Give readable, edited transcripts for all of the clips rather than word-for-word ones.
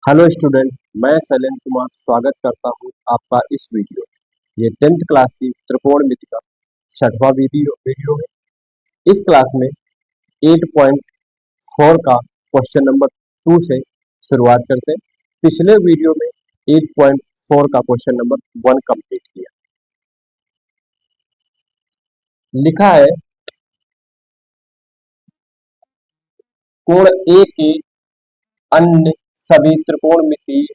Hello student, मैं शैलेंद्र कुमार स्वागत करता हूं आपका इस वीडियो। ये 10th क्लास की त्रिकोणमिति का छठवां वीडियो है। इस क्लास में 8.4 का क्वेश्चन नंबर 2 से शुरुआत करते हैं। पिछले वीडियो में 8.4 का क्वेश्चन नंबर 1 कंप्लीट किया। लिखा है कोण ए के अन्य सभी त्रिकोणमितीय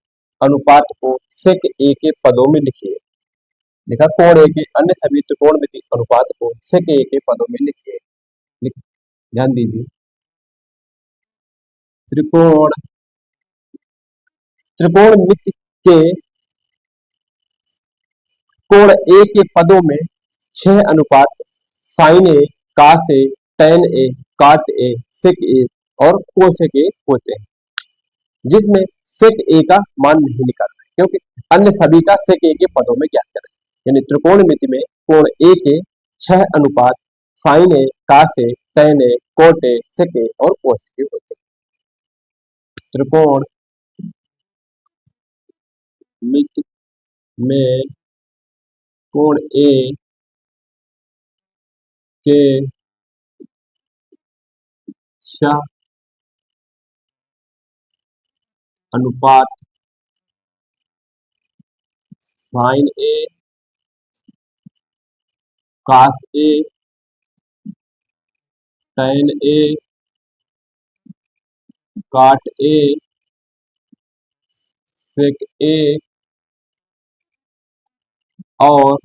अनुपात को सेक ए के पदों में लिखिए। लिखा कोण ए के अन्य सभी त्रिकोणमितीय अनुपात को सेक ए के पदों में लिखिए। ध्यान दीजिए, त्रिकोण त्रिकोणमिति के कोण ए के पदों में 6 अनुपात sine A, cos A, tan ए, काट ए, सेक ए और कोसेक ए होते हैं, जिसमें सेक ए का मान नहीं निकालना है क्योंकि अन्य सभी का सेक ए के पदों में ज्ञात करें। यानी त्रिकोणमिति में कोण ए के 6 अनुपात sine A, cos A, tan A, cot A, sec A और कोसेक ए होते हैं। त्रिकोण मिति में कोण ए के 6 अनुपात sine A, cos A, tan ए, काट ए, सेक ए और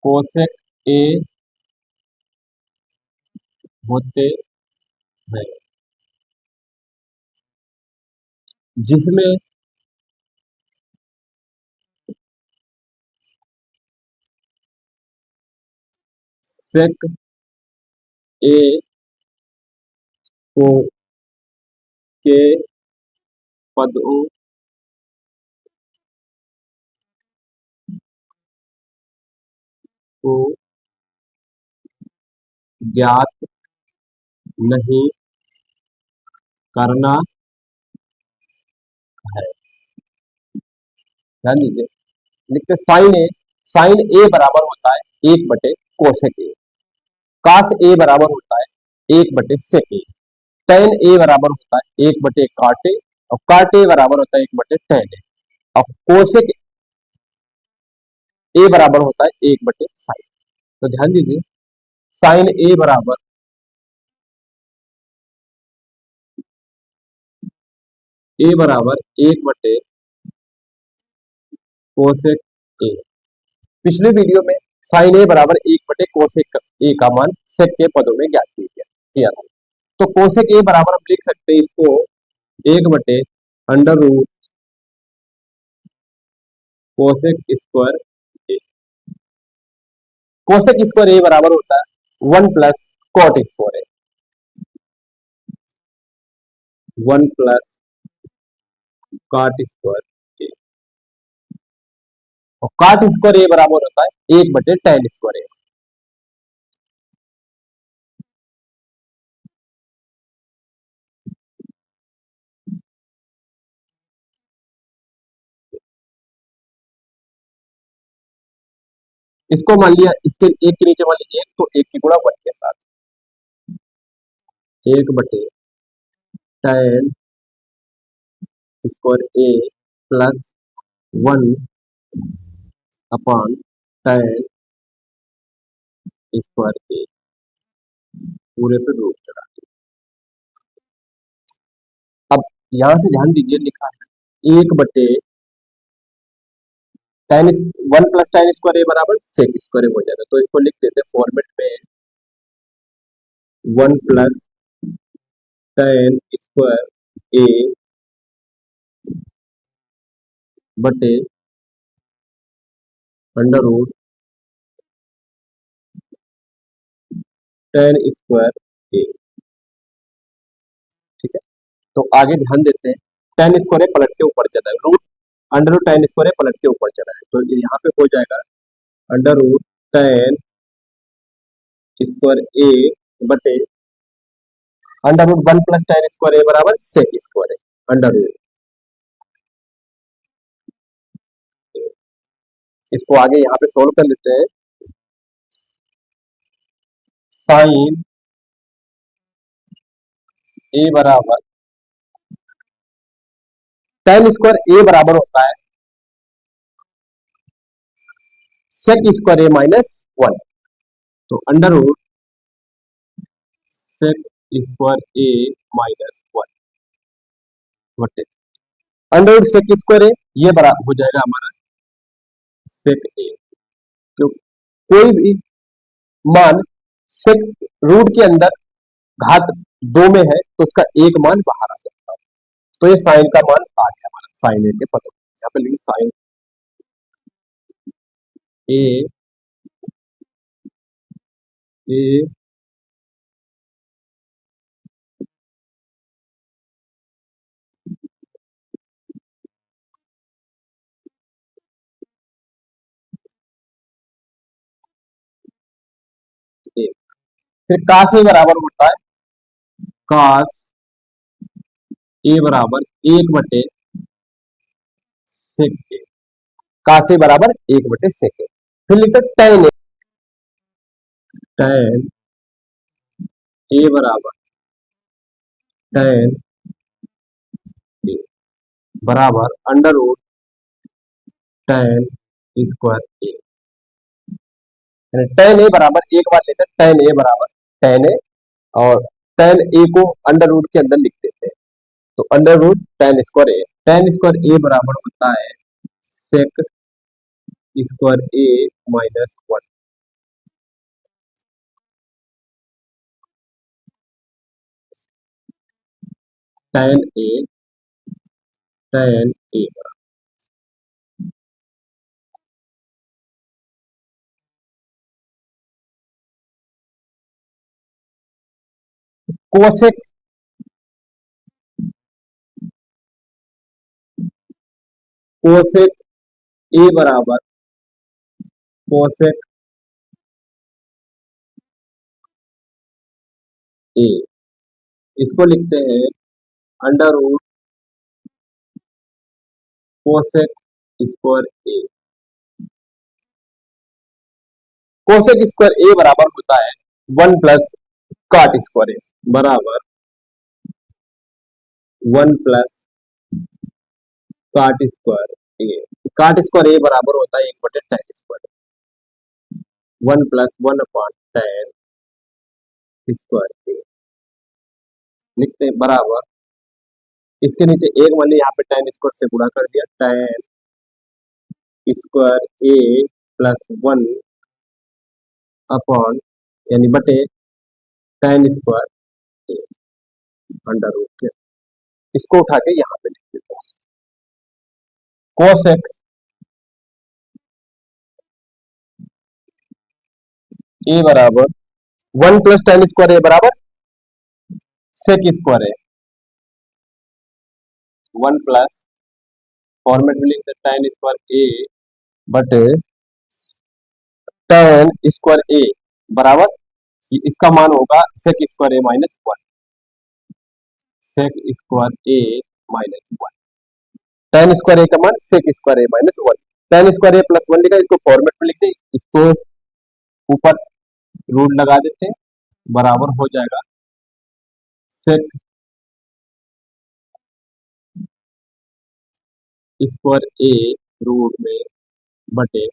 कोसेक ए होते हैं, जिसमें सेक ए को के पदों को ज्ञात नहीं करना है। ध्यान दीजिए, लिखते साइन ए बराबर होता है 1 बटे कोसेक ए, कास ए बराबर होता है 1 बटे सेक ए, टैन ए बराबर होता है 1 बटे काट ए और काट ए बराबर होता है 1 बटे टैन ए और कोसेक ए बराबर होता है 1 बटे साइन। तो ध्यान दीजिए, साइन ए बराबर 1 बटे कोसेक ए। पिछले वीडियो में साइन ए बराबर 1 बटे कोसेक ए का मान सेक के पदों में ज्ञात किया था। तो कोसेक ए बराबर हम लिख सकते हैं इसको 1 बटे under root cosec square A. Cosec square A बराबर होता है 1 plus cot square A, 1 plus काट स्क्वायर ए और काट स्क्वायर ए बराबर होता है 1 बटे टैन स्क्वायर ए। इसको मान लिया, इसके एक के नीचे मान लीजिए तो एक की गुणा 1 के साथ 1 बटे tan square A plus 1 upon tan square ए पूरे पे रूट चढ़ा। अब यहां से ध्यान दीजिए, लिखा है 1 बटे tan 1 plus tan square A बराबर सेक स्क्वायर ए हो जाएगा। तो इसको लिख देते हैं फॉर्मेट में 1 प्लस टैन स्क्वायर ए बटे अंडर रूट टैन स्क्वायर ए। ठीक है, तो आगे ध्यान देते हैं, टैन स्क्वायर ए पलट के ऊपर चला है, root under root tan square A पलट के ऊपर चला है, तो यहाँ पे हो जाएगा अंडर रूट टैन स्क्वायर ए बटे अंडर रूट 1 + tan² बराबर sec² है। अंडर रूट, इसको आगे यहाँ पे सोल्व कर लेते हैं। साइन ए बराबर tan² बराबर होता है sec² -1। तो अंडर रूट sec² -1 बटे अंडर रूट sec², ये बराबर हो जाएगा हमारा sec a। तो कोई भी मान सेक रूट के अंदर घात 2 में है तो उसका एक मान बाहर आ जाता है। तो ये साइन का मान आ गया हमारा, साइन ए के पदों में। यहाँ पे लिखिए साइन ए ए ए। फिर कास ए बराबर होता है कास ए बराबर 1/सेक ए। कास ए बराबर 1/सेक ए। फिर लिखते टेन ए, टेन ए बराबर टेन ए बराबर अंडर रूट टेन² ए। टेन ए बराबर, एक बार लेते हैं टेन ए बराबर टेन ए, और टेन ए को अंडर रूट के अंदर लिख देते हैं। तो अंडर रूट टेन² ए, टेन² ए बराबर होता है sec² ए -1। टेन ए टेन ए कोसेक कोसेक ए बराबर कोसेक ए, इसको लिखते हैं अंडर रूट कोसेक² ए। कोसेक² ए बराबर होता है 1 + cot² ए बराबर 1 + cot² ए। cot² ए बराबर होता है 1/tan², 1 + 1/tan² ए। लिखते हैं बराबर, इसके नीचे एक मैंने यहाँ पे tan² से गुणा कर दिया, tan² ए +1 अपॉन यानी बटे tan² ए अंडर रूट के। इसको उठा के यहाँ पे लिख देते हैं कोसेक ए बराबर 1 + tan² ए बराबर sec² ए। 1 + फॉर्मेट में लिखते tan² ए बटे tan² ए बराबर, इसका मान होगा sec² ए -1, sec² ए -1। tan² ए का मान sec² ए -1, tan² ए +1 लिखा, इसको फॉर्मेट में लिखते हैं, इसको ऊपर रूट लगा देते हैं, बराबर हो जाएगा sec² ए रूट में बटे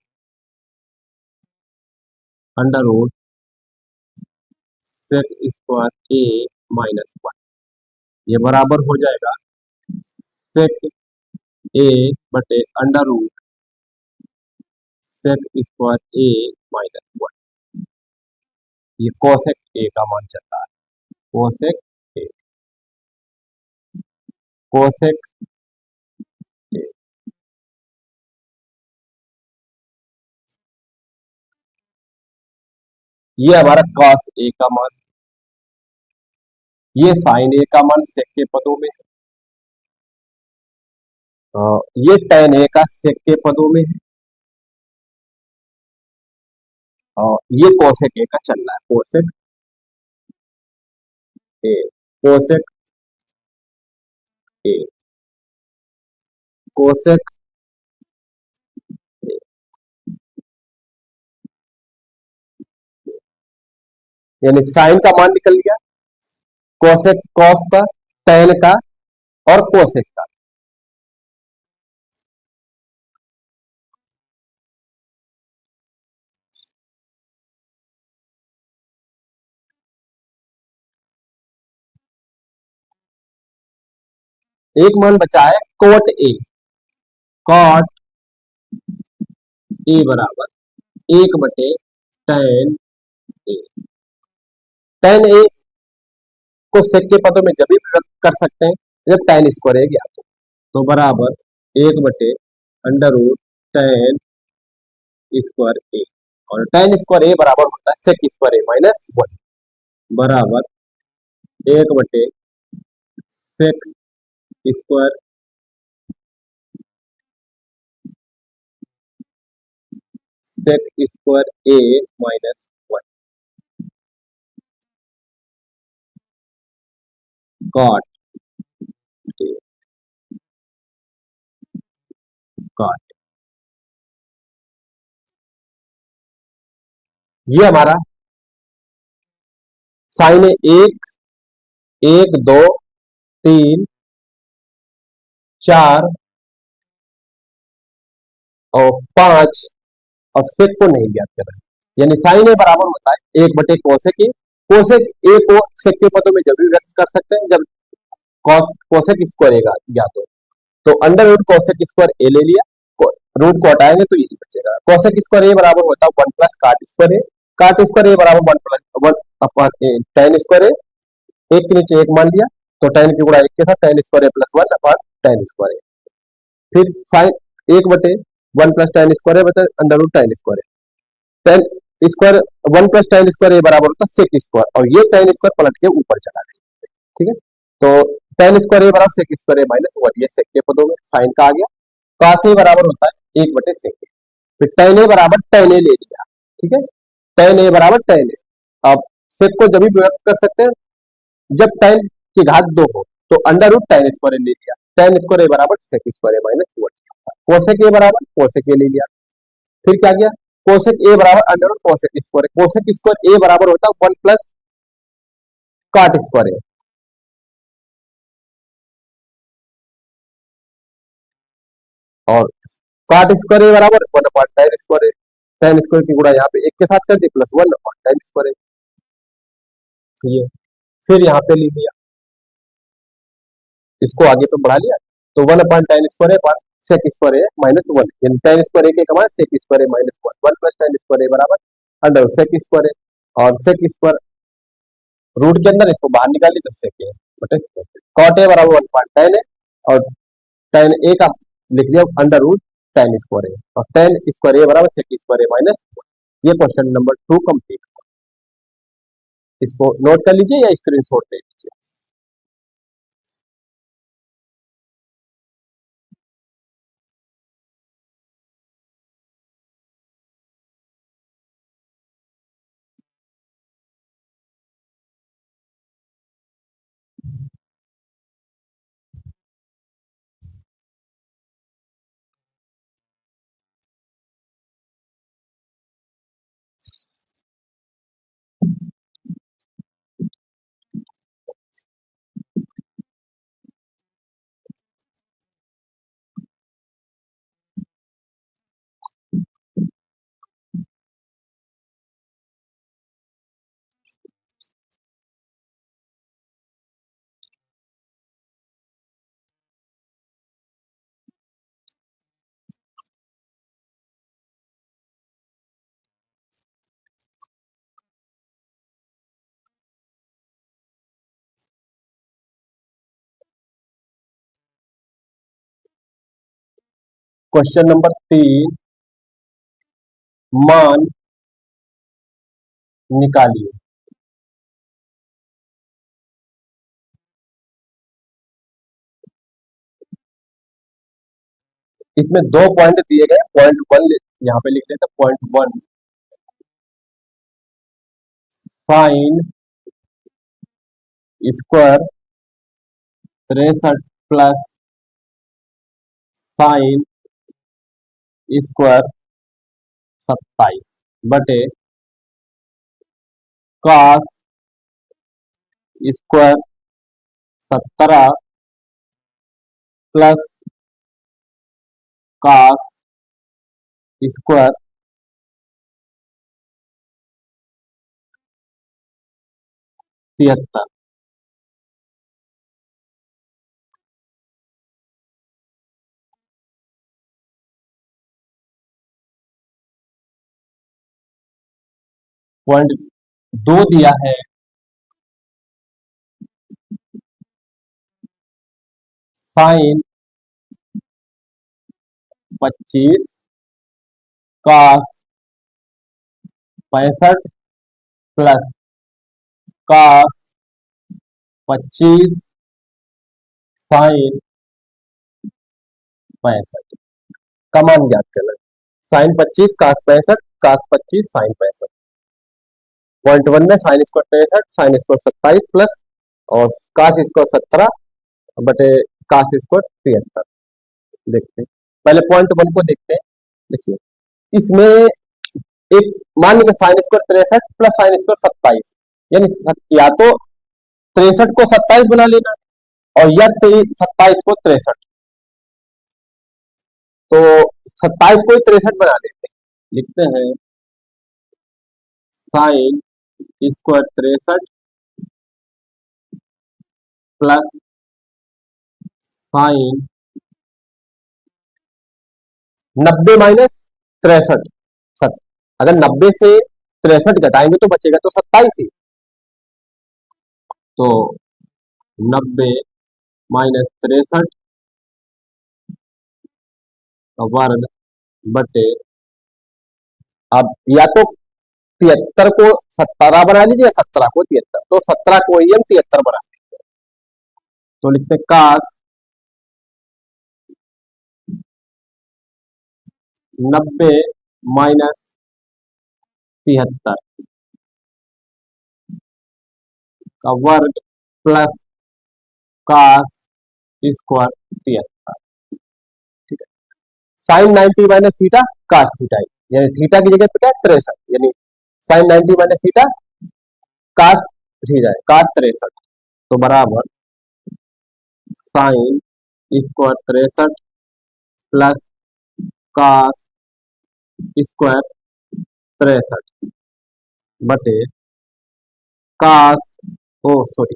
अंडर रूट sec² ए -1। ये बराबर हो जाएगा sec ए बटे अंडर रूट sec² ए -1। ये कोसेक ए का मान चलता है, कोसेक ए, कोसेक ए। ये हमारा कॉस ए का मान, ये साइन ए का मान सेक के पदों में है, ये टेन ए का सेक के पदों में है, और ये कोसेक ए का चल रहा है, कोसेक ए। कोसेक ए, कोसेक ए, यानी साइन का मान निकल गया, कोसेक कॉस का, टेन का और कोसेक का। एक मान बचा है कोट ए, कॉट ए बराबर 1/tan ए। tan ए को सेक के पदों में जब भी व्यक्त कर सकते हैं जब tan स्क्वायर ए ज्ञात हो। तो बराबर 1/√tan स्क्वायर ए, और tan स्क्वायर ए बराबर होता है सेक स्क्वायर ए -1 बराबर 1/सेक square A -1 cot A, cot. ये हमारा साइन है, एक, एक, दो, तीन, चार और पांच, और सेक को नहीं ज्ञात करना। यानी साइन ए बराबर होता है 1/कोसेक ए। कोसेक ए को सेक के पदों में जब भी व्यक्त कर सकते हैं जब कोसेक स्क्वायर ए ज्ञात हो। तो अंडर रूट कोसेक स्क्वायर ए ले लिया, रूट को हटाएंगे तो यही बचेगा। कोसेक स्क्वायर ए बराबर होता है 1 + काट स्क्वायर ए, काट स्क्वायर ए बराबर 1/1/tan स्क्वायर ए, एक के नीचे एक मान लिया तो tan की गुणा एक के साथ tan स्क्वायर ए +1/tan स्क्वायर ए। फिर साइन 1/1 + tan स्क्वायर ए बचा under root tan square A. tan square 1 + tan square A बराबर होता है सेक स्क्वायर, और ये tan स्क्वायर पलट के ऊपर चला गया। ठीक है, तो tan स्क्वायर ए बराबर सेक स्क्वायर ए -1, ये सेक के पदों में साइन का आ गया। cos ए बराबर होता है 1/सेक ए। फिर tan ए बराबर tan ए ले लिया। ठीक है, tan ए बराबर tan ए। अब सेक को जब भी व्यक्त कर सकते हैं जब tan की घात 2 हो, तो अंडर रूट tan स्क्वायर ए ले लिया, tan स्क्वायर ए बराबर सेक स्क्वायर ए -1। कोसेक ए बराबर कोसेक ए ले लिया। फिर क्या किया, कोसेक ए बराबर under root cosec square A. Cosec square A बराबर होता है 1 + काट स्क्वायर ए, और काट स्क्वायर ए बराबर 1/tan स्क्वायर ए। tan स्क्वायर की गुणा यहाँ पे एक के साथ कर दी +1/tan स्क्वायर ए। ये फिर यहाँ पे ले लिया, इसको आगे पे बढ़ा लिया, तो 1/tan स्क्वायर ए पर सेक स्क्वायर ए -1, यानी tan स्क्वायर ए के कमान sec square A -1, 1 + tan square A बराबर अंडर सेक स्क्वायर ए, और सेक स्क्वायर रूट के अंदर इसको बाहर निकाली तो सेक ए बटे स्क्वायर। कॉट ए बराबर 1/tan ए, और tan ए का लिख दिया अंडर रूट tan स्क्वायर ए, और tan स्क्वायर ए बराबर सेक स्क्वायर ए -1। ये क्वेश्चन नंबर 2 कंप्लीट। इसको नोट कर लीजिए या स्क्रीनशॉट ले लीजिए। क्वेश्चन नंबर 3, मान निकालिए। इसमें 2 पॉइंट दिए गए, पॉइंट 1 यहाँ पे लिख लेते हैं, point 1 sine square 63 plus sine square 27 बटे cos square 17 plus cos square 73। Point 2 दिया है sine 25 cos 65 plus cos 25 sine 65 का मान ज्ञात करना। Sine 25 cos 65 cos 25 sine 65। Point 1 में sine square 63 sine square 27 plus और कॉस स्क्वायर 17 बटे कॉस स्क्वायर 73। देखते हैं पहले पॉइंट 1 को देखते हैं। देखिए इसमें एक मान लीजिए sign square 63 plus sine square 27, यानी या तो 63 को 27 बना लेना और या 27 को 63, तो 27 को 63 बना लेते हैं। लिखते हैं sine square 63 plus sign 90 minus 63। अगर 90 से 63 घटाएंगे तो बचेगा तो 27 ही। तो 90 माइनस 63 वर्ग बटे, अब या तो 73 को 17 बना लीजिए, 17 को 73, तो 17 को ही हम 73 बना लीजिए। तो लिखते कास 90 माइनस 73 का वर्ग प्लस कास स्क्वायर 73। ठीक है, sine 90 minus theta cos theta, यानी थीटा की जगह पे क्या है 63, यानी sine 90 minus theta cos theta है कास 63, तो बराबर sine square 63 plus cos square 63 बटे cos, oh sorry,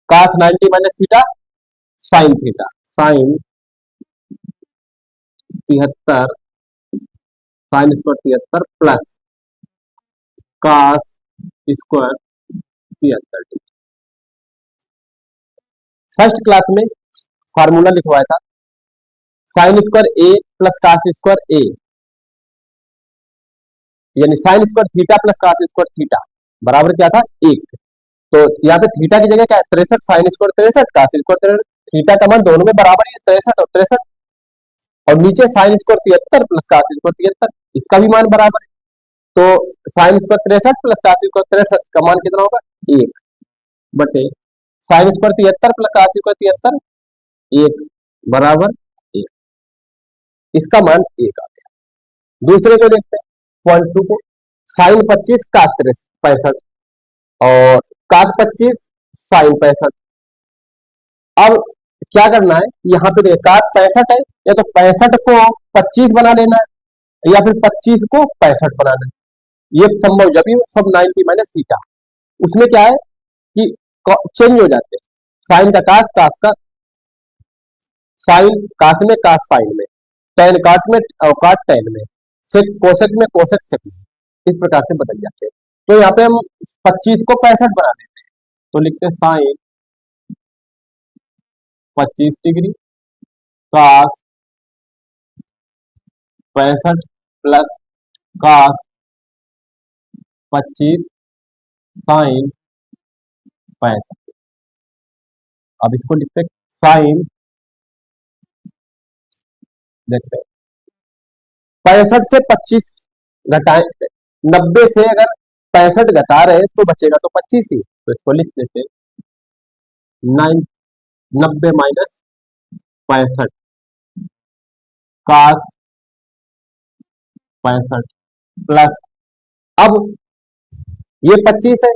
cos 90 minus theta sine theta, sine 73 sine square 73 plus cos square 73। First class में फार्मूला लिखवाया था sine square A plus cos square A, यानी sine square theta plus cos square theta बराबर क्या था 1। तो यहाँ पे थीटा की जगह क्या है 63, sine square 63 cos square 63, theta का मान दोनों में बराबर है 63 और 63, और नीचे sine square 73 plus cos square 73, इसका भी मान बराबर है। तो sine square 63 plus cos square 63 का मान कितना होगा 1 बटे sine square 73 plus cos square 73 1 बराबर 1, इसका मान 1 आ गया। दूसरे को देखते हैं पॉइंट 2 को, साइन 25 कास 65 और कास 25 साइन 65। अब क्या करना है, यहाँ पे देखिए कास 65 है, या तो 65 को 25 बना लेना है या फिर 25 को 65 बनाना है। ये संभव जब ही सब 90 माइनस थीटा, उसमें क्या है कि चेंज हो जाते हैं, साइन का कास का साइन, कास में कास साइन में, टेन काट में और काट टेन में, सेक कोसेक में कोसेक सेक में, इस प्रकार से बदल जाते हैं। तो यहाँ पे हम 25 को 65 बना देते हैं, तो लिखते हैं साइन 25 डिग्री कास 65 प्लस कास 25 साइन 65। अब इसको लिखते हैं साइन, देखते हैं 65 से 25 घटाए, 90 से अगर 65 घटा रहे तो बचेगा तो 25 ही, तो इसको लिख देते 90 माइनस 65 कास 65 प्लस, अब ये 25 है,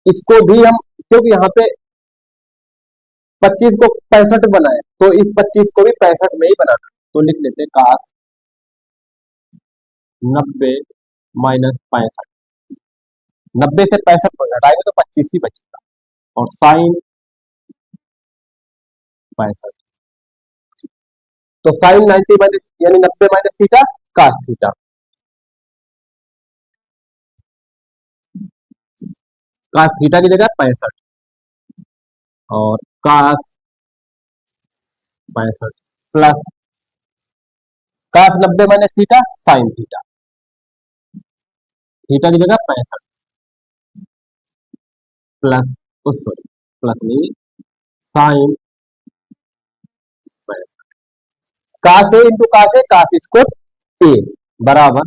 इसको भी हम, क्योंकि यहाँ पे 25 को 65 बनाए तो इस 25 को भी 65 में ही बनाना, तो लिख लेते कास 90 माइनस 65, 90 से 65 को घटाएंगे तो 25 ही बचेगा, और साइन 65, तो साइन 90 माइनस यानी 90 minus theta cos theta, cos theta की जगह 65 और cos 65 plus cos 90 minus theta sine theta, theta की जगह 65 प्लस, सॉरी प्लस नहीं, sine 65, cos A into cos A cos square A बराबर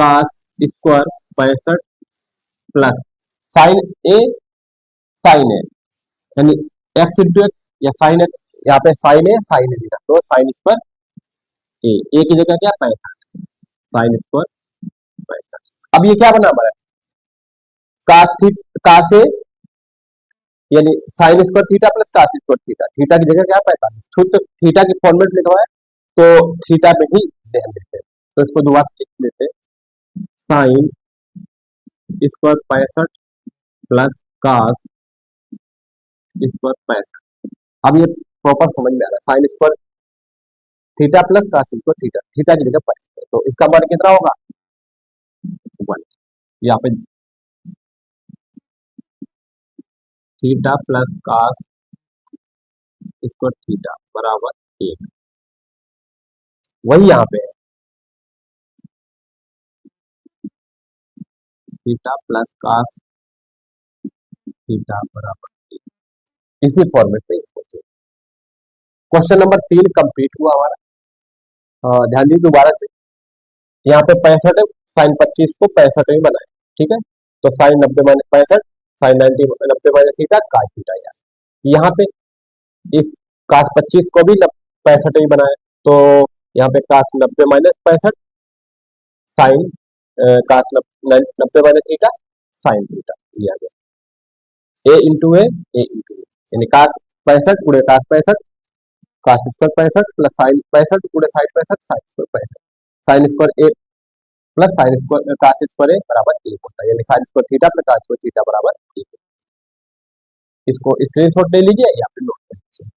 cos square 65 plus sine A sine A, यानी X into X या sine X, यहाँ पे sign A sine ए लिखा तो साइन स्क्वायर ए की जगह क्या 65 साइन स्क्वायर 65, अब ये क्या बना हमारा कास ए यानी sine square theta plus cos square theta, theta की जगह क्या 45, खुद थीटा की फॉर्मेट लिखवा है तो थीटा में ही ध्यान देते हैं, तो इसको दोबारा लिख लेते हैं sine square 65 plus cos square 65, अब ये प्रॉपर समझ में आ रहा है, sine square theta plus cos square theta, theta की जगह 65, तो इसका मान कितना होगा 1, यहाँ पे theta plus cos square theta बराबर 1, वही यहाँ पे है थीटा प्लस कास थीटा बराबर 1, इसी फॉर्मेट में इसको क्वेश्चन नंबर 3 कंप्लीट हुआ हमारा। ध्यान दीजिए दोबारा से, यहाँ पे 65 साइन 25 को 65 में बनाए, ठीक है, तो sine 90 minus 65 sine 90 minus theta cos theta, यहाँ पे इस कास 25 को भी 65 में बनाए, तो यहाँ पे कास 90 माइनस 65 साइन कास 90 माइनस थीटा साइन थीटा लिया गया, ए इंटू ए इंटू यानी कास 65 गुणे cos 65 cos square 65 plus sine 65 गुणे sine 65 sine square 65, sine square A plus sine square cos square A बराबर 1 होता है, यानी sine square theta plus cos square theta बराबर 1, इसको स्क्रीनशॉट ले लीजिए या फिर नोट कर लीजिए।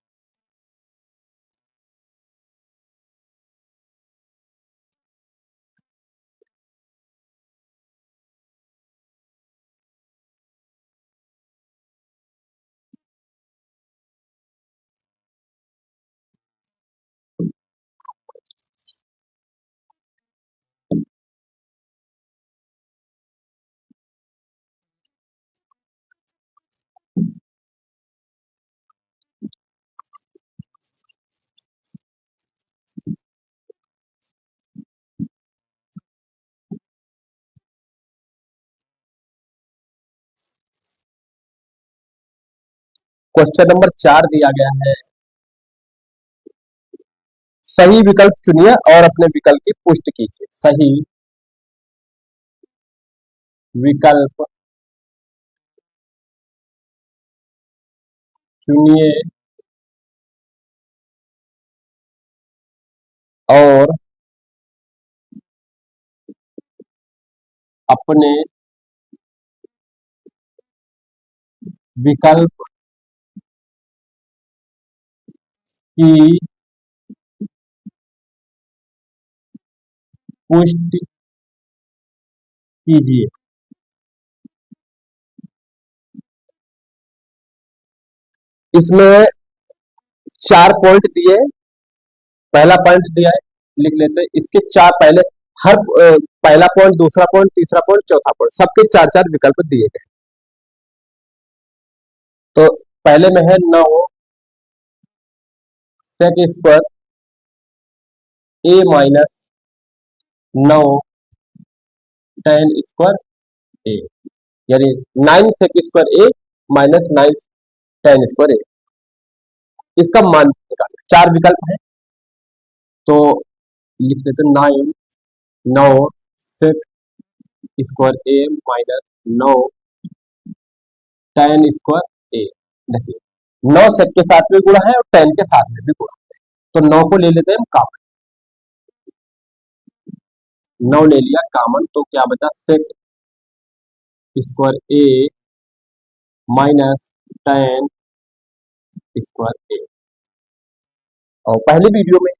क्वेश्चन नंबर 4 दिया गया है, सही विकल्प चुनिए और अपने विकल्प की पुष्टि कीजिए, सही विकल्प चुनिए और अपने विकल्प की पुष्टि कीजिए, इसमें 4 पॉइंट दिए, पहला पॉइंट दिया है लिख लेते हैं, इसके 4 पहले हर पहला पॉइंट दूसरा पॉइंट तीसरा पॉइंट चौथा पॉइंट सबके 4 विकल्प दिए गए, तो पहले में है 9 sec square A minus 9 ten square A, यानी 9 सेक स्क्वायर ए माइनस 9 टेन स्क्वायर ए, इसका मान निकालना। चार विकल्प है, तो लिख देते 9 9 सेक स्क्वायर ए माइनस 9 टेन स्क्वायर ए। देखिए 9 सेक के साथ में गुणा है और टेन के साथ में भी गुणा है, तो 9 को ले लेते हैं हम कॉमन, 9 ले लिया कॉमन, तो क्या बचा सेक स्क्वायर ए माइनस टेन स्क्वायर ए। और पहली वीडियो में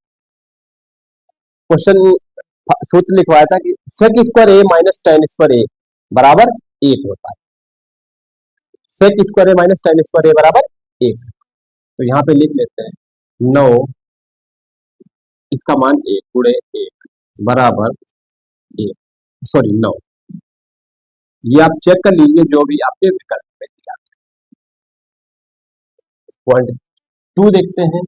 क्वेश्चन सूत्र लिखवाया था कि sec square A minus ten square A बराबर एक होता है, sec square A minus ten square A बराबर एक। तो यहाँ पे लिख लेते हैं 9 इसका मान एक गुणे एक बराबर एक, सॉरी 9, ये आप चेक कर लीजिए जो भी आपके विकल्प में दिया। पॉइंट 2 देखते हैं,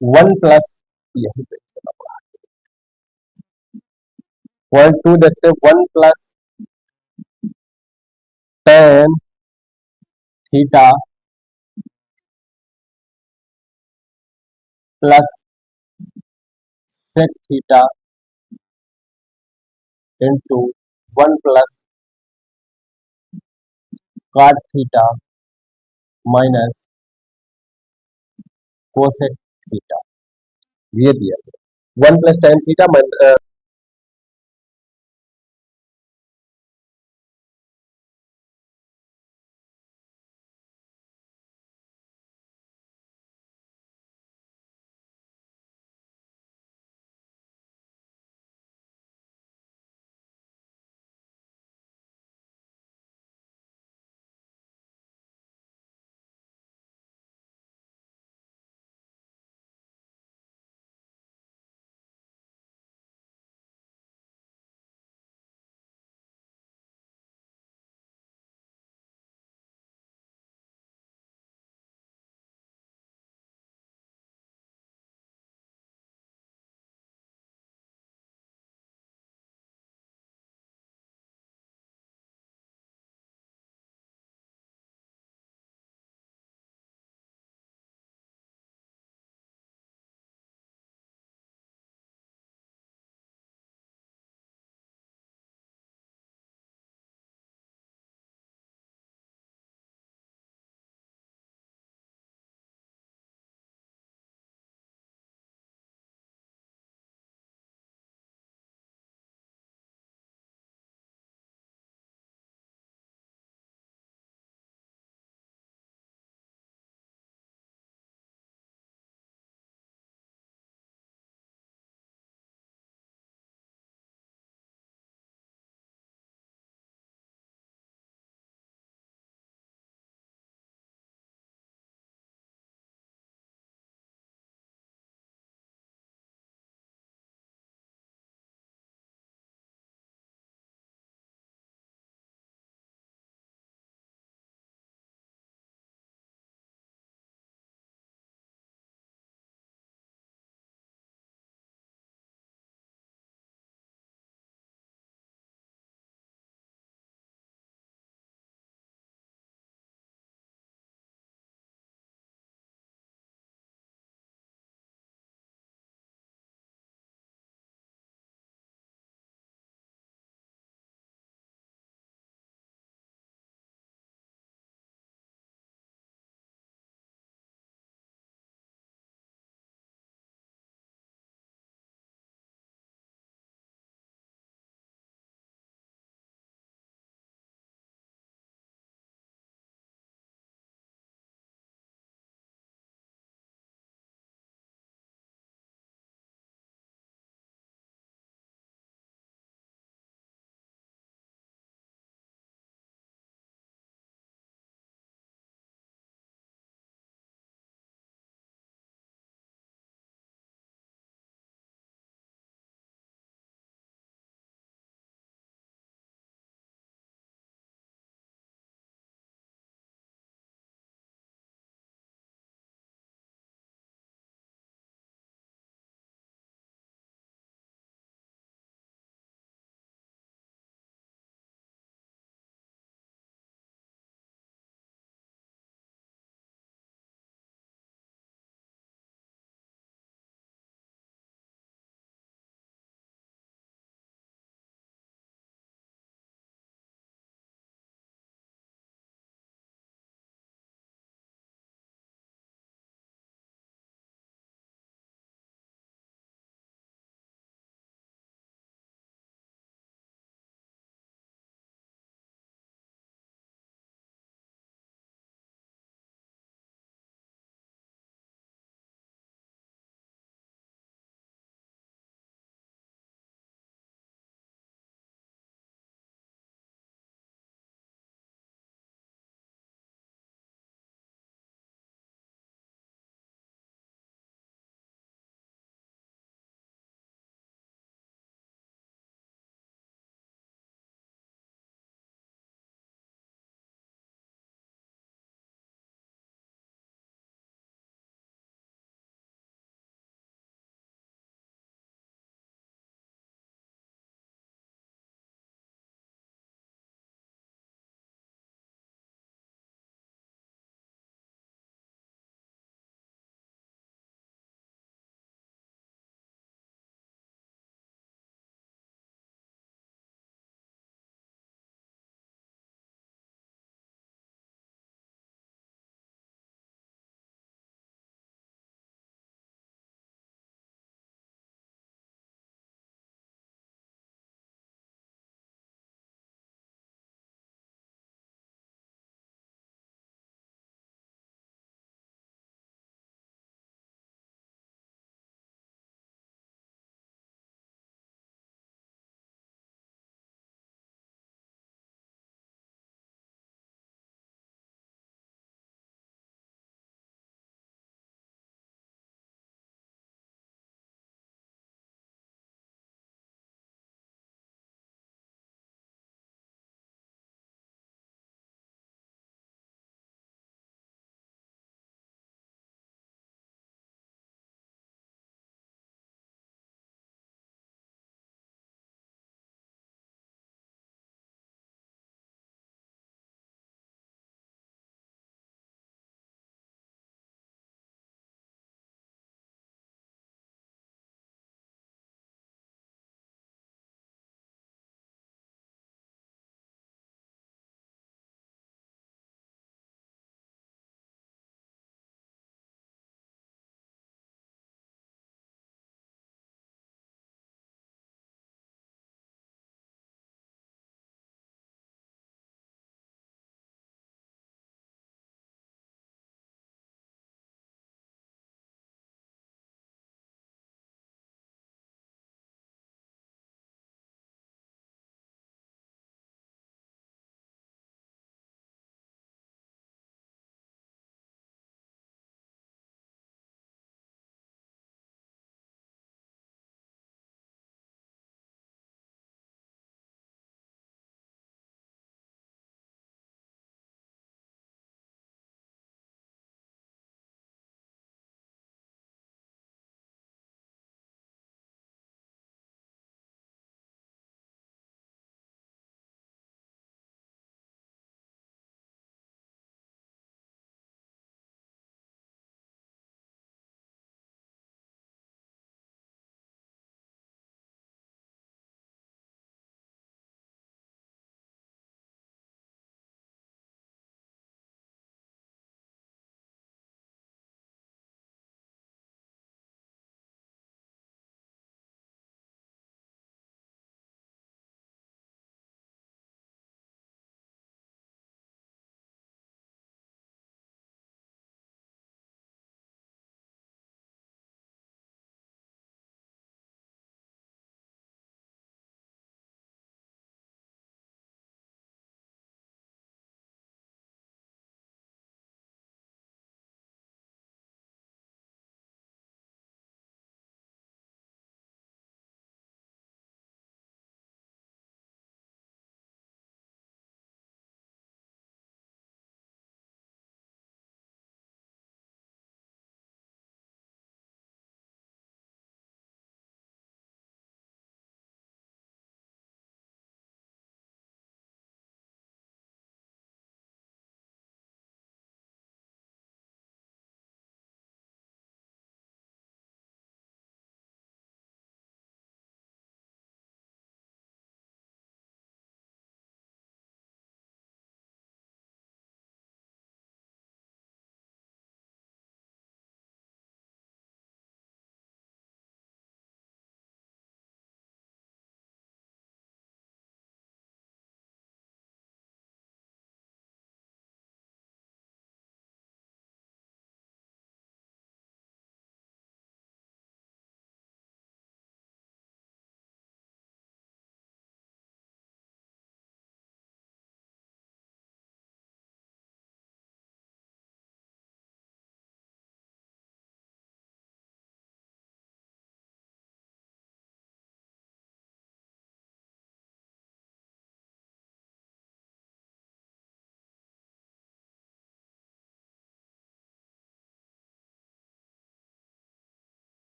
वन प्लस, यही पे पॉइंट 2 देखते हैं, one plus tan theta plus sec theta into one plus cot theta minus cosec theta, ये दिया वन प्लस टेन थीटा